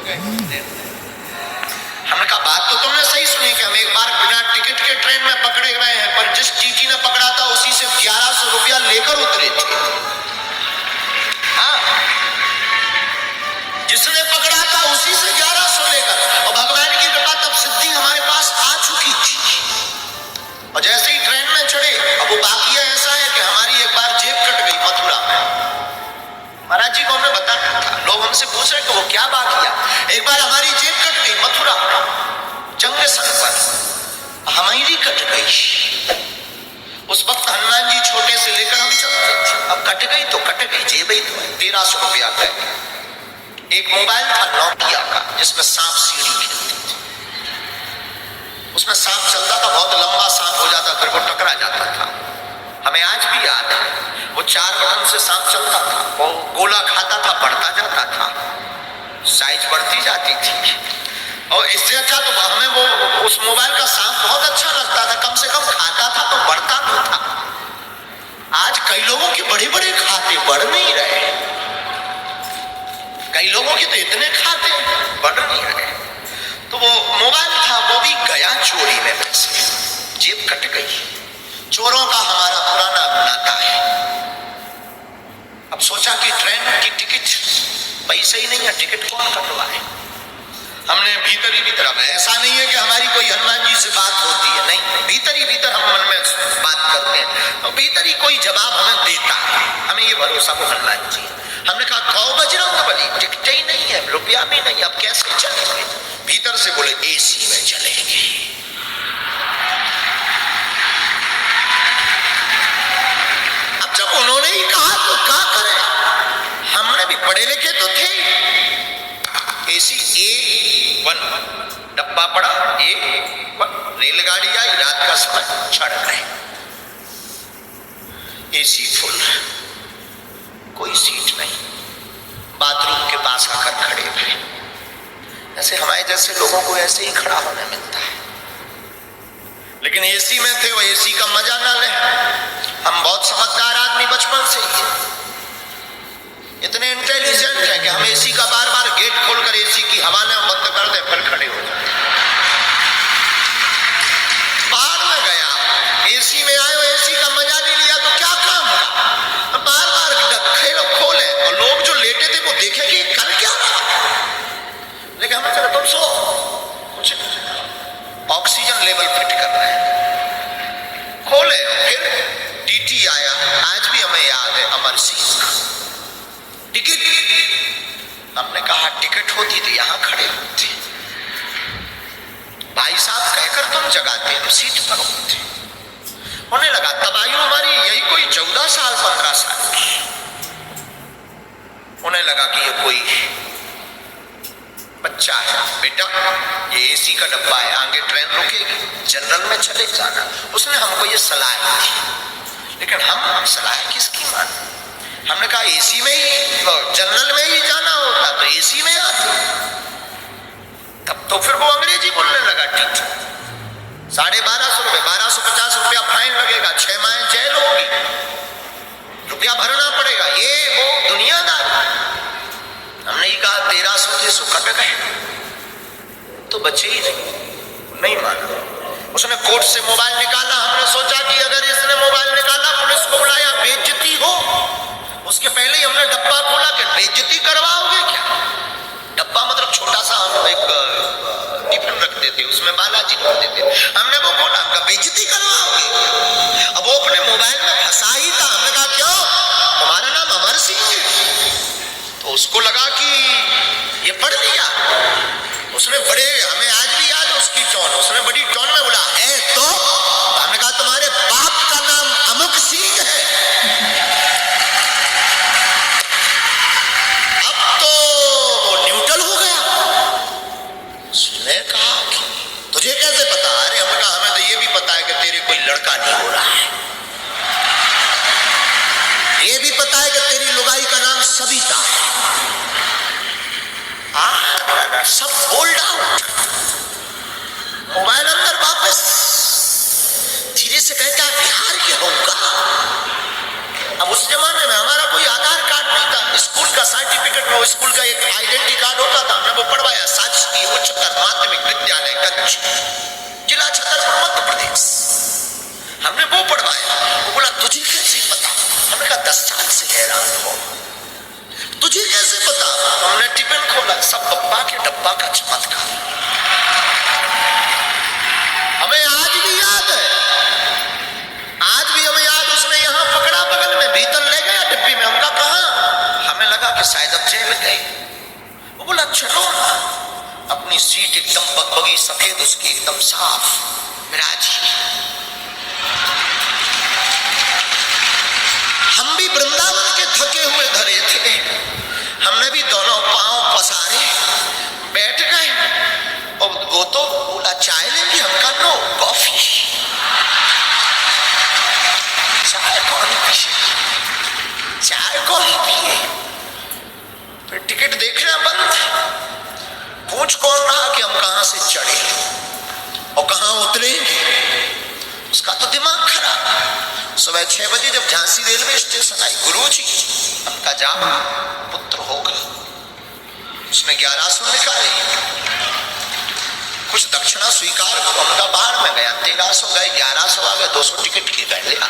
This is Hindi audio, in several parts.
गए। हमने कहा बात तो तुमने सही सुनी कि हम एक बार बिना टिकट के ट्रेन में पकड़े गए हैं, पर जिस टीटी ने पकड़ा था उसी से 1100 रुपया लेकर उतरे थे। हाँ, जिसने पकड़ा था उसी से 1100 लेकर, और भगवान की कृपा तब सिद्धि हमारे पास आ चुकी थी। और जैसे ही ट्रेन में चढ़े, अब वो बाकिया ऐसा है कि हमारी एक बार जेब कट गई मथुरा में। महाराज जी को हमने बताया था, लोग हमसे पूछ रहे कि वो क्या बाकिया। एक बार हमारी जेब कट गई मथुरा जंग सन पर, हमारी कट गई। उस वक्त हनुमान जी छोटे से लेकर हम चलते थे। अब कट गई तो कट गई, जेब ही तो 1300 रुपया का। एक मोबाइल था नोकिया का, जिसमें सांप सीढ़ी खेलते थे। उसमें सांप चलता था, बहुत लंबा सांप हो जाता, फिर वो टकरा जाता था। हमें आज भी याद है, वो 4 बटन से सांप चलता था, वो गोला खाता था, बढ़ता जाता था, साइज बढ़ती जाती थी। और इससे अच्छा तो हमें वो उस मोबाइल का सांप बहुत अच्छा लगता था, कम से कम खाता था तो बढ़ता नहीं था। आज कई लोगों के बड़े बड़े खाते बढ़ नहीं रहे, कई लोगों के तो इतने खाते बढ़ नहीं रहे। तो वो मोबाइल था, वो भी गया चोरी में, पैसे जेब कट गई। चोरों का हमारा पुराना नाता है। अब सोचा कि ट्रेन की टिकट, पैसे ही नहीं है, टिकट कौन कटवाए। हमने भीतर ही भीतर, अब ऐसा नहीं है कि हमारी कोई हनुमान जी से बात होती है, नहीं, भीतर ही भीतर हम मन में बात करते हैं, तो भीतर ही कोई जवाब हमें देता है। हमें ये भरोसा वो हनुमान जी। हमने कहा कौ बजरंगबली, टिकट ही नहीं है, रुपया भी नहीं, अब कैसे चलेंगे। भीतर से बोले एसी में चलेंगे। अब जब उन्होंने ही कहा तो क्या करें, हमने भी पढ़े लिखे तो थे। एसी A1 डब्बा पड़ा, A1 रेलगाड़ी आई, रात का समय, चढ़ गए। एसी फुल, कोई सीट नहीं, बाथरूम के पास आकर खड़े हुए। ऐसे हमारे जैसे लोगों को ऐसे ही खड़ा होने मिलता है, लेकिन एसी में थे, वो एसी का मजा ना ले। हम बहुत समझदार आदमी बचपन से ही, इतने इंटेलिजेंट हैं कि हम एसी का बार बार गेट खोलकर एसी की हवा ने बंद कर दे, फिर खड़े हो जाए। बाहर में गया, एसी में आए, एसी का मजा नहीं लिया तो क्या काम है। बार बार खोले और लोग जो लेटे थे वो देखे कि कर क्या रहा। लेकिन हमें चला तुम सो, कुछ ऑक्सीजन लेवल फिट कर रहे हैं। खोले, फिर टीटी आया। आज भी हमें याद है अमर सिंह का टिकट। हमने कहा टिकट होती तो यहां खड़े होते, भाई साहब कहकर तुम जगाते, हम सीट पर होते। होने लगा, तब आयु हमारी यही कोई 14 साल 15 साल की। होने लगा कि ये कोई बच्चा है, बेटा ये एसी का डब्बा है, आगे ट्रेन रुकेगी, जनरल में चले जाना। उसने हमको ये सलाह दी, लेकिन हम सलाह किसकी माने। हमने कहा एसी में ही, जनरल में ही जाना होता तो एसी में आते। तब तो फिर वो अंग्रेजी बोलने लगा, ठीक 1250 रुपए, 1250 रुपया फाइन लगेगा, 6 माह जेल होगी, रुपया भरना पड़ेगा, ये वो दुनियादारी। हमने ही कहा 1300 थे, सो कट गए, तो बचे ही नहीं माना। उसने कोर्ट से मोबाइल निकाला। हमने सोचा कि अगर इसने मोबाइल निकाला, पुलिस को बुलाया, बेइज्जती हो। उसके पहले ही हमने डब्बा खोला कि बेइज्जती करवाओगे क्या। डब्बा मतलब छोटा सा, हम एक टिफिन रखते थे, उसमें बालाजी रखते थे। हमने वो खोला, बेइज्जती करवाओगे। अब वो अपने मोबाइल में फंसा ही था। हमने कहा क्यों, तुम्हारा नाम अमर सिंह है। तो उसको लगा कि ये पढ़ लिया। उसने बड़े, हमें आज भी याद है उसकी टोन, उसने बड़ी टोन में बोला है तो। हमने कहा तुम्हारे बाप का नाम अमुक सिंह है। अब तो वो न्यूट्रल हो गया। उसने कहा कि तुझे कैसे पता। अरे हमने कहा हमें तो ये भी पता है कि तेरे कोई लड़का नहीं हो रहा है, ये भी पता है कि तेरी लुगाई का नाम सविता है। सब होल्ड आउट। मोबाइल अंदर वापस, धीरे से कहता बिहार के होगा। अब उस जमाने में हमारा कोई आधार कार्ड नहीं था, स्कूल का सर्टिफिकेट में स्कूल का एक आइडेंटिटी कार्ड होता था, हमने वो पढ़वाया उच्चतर माध्यमिक विद्यालय कच्छ, जिला छतरपुर, मध्य प्रदेश। हमने वो पढ़वाया। वो बोला तुझे कैसे पता? हमने कहा 10 साल से हैरान हो, तुझे कैसे पता? हमने टिफिन खोला, सब पप्पा के डब्बा का चमत्कार। हमें आज भी याद है, आज भी हमें याद। उसने यहाँ पकड़ा, बगल में भीतर ले गया डिब्बी में। हमका कहा, हमें लगा कि शायद अब जेल गए। वो बोला चलो ना। अपनी सीट एकदम बगबगी सफेद, उसकी एकदम साफ मिराजी। हम भी वृंदावन के थके हुए धरे थे, हमने भी दोनों पांव पसारे बैठ गए। और वो तो बोला चाय लेंगे, हमका नो, कॉफी। चाय कौन पिए? चाय कौन पिए? फिर टिकट देखना बंद। पूछ कौन रहा कि हम कहां से चढ़े और कहां उतरेंगे? उसका तो दिमाग खराब। सुबह 6 बजे जब झांसी रेलवे स्टेशन आई, गुरुजी हमका जा पुत्र होगा। उसने 1100 निकाले, कुछ दक्षिणा स्वीकार करो। हमका बाहर में गया, 1300 गए, 1100 आ गए, 200 टिकट की कर लिया।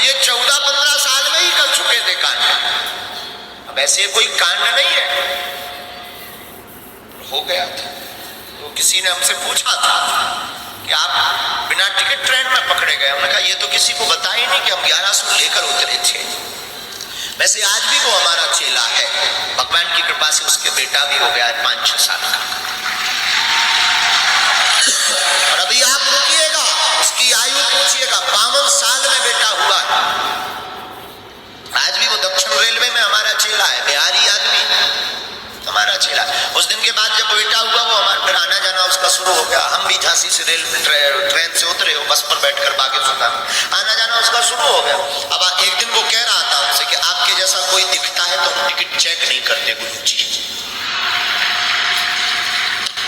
ये 14-15 साल में ही कर चुके थे कांड। अब ऐसे कोई कांड नहीं है, हो गया था। तो किसी ने हमसे पूछा था कि आप बिना टिकट ट्रेन में पकड़े गए। हमने कहा ये तो किसी को बता ही नहीं कि हम 1100 लेकर उतरे थे। वैसे आज भी वो हमारा चेला है, भगवान की कृपा से उसके बेटा भी हो गया है 5-6 साल का। और अभी आप रुकिएगा, उसकी आयु पूछिएगा, 52 साल में बेटा हुआ। आज भी वो दक्षिण रेलवे में हमारा चेला है, बिहारी आदमी हमारा चेला। उस दिन के बाद जब बेटा हुआ, वो हमारा फिर आना जाना उसका शुरू हो गया। हम भी झांसी से ट्रेन से उतरे, हो बस पर बैठकर बागे सुना, आना जाना उसका शुरू हो गया। अब एक दिन वो कह रहा था हमसे कि आपके जैसा कोई दिखता है तो हम टिकट चेक नहीं करते गुरुजी।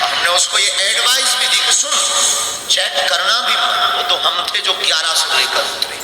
हमने उसको ये एडवाइस भी दी कि सुन, चेक करना भी, वो तो हम थे जो 1100 लेकर उतरे।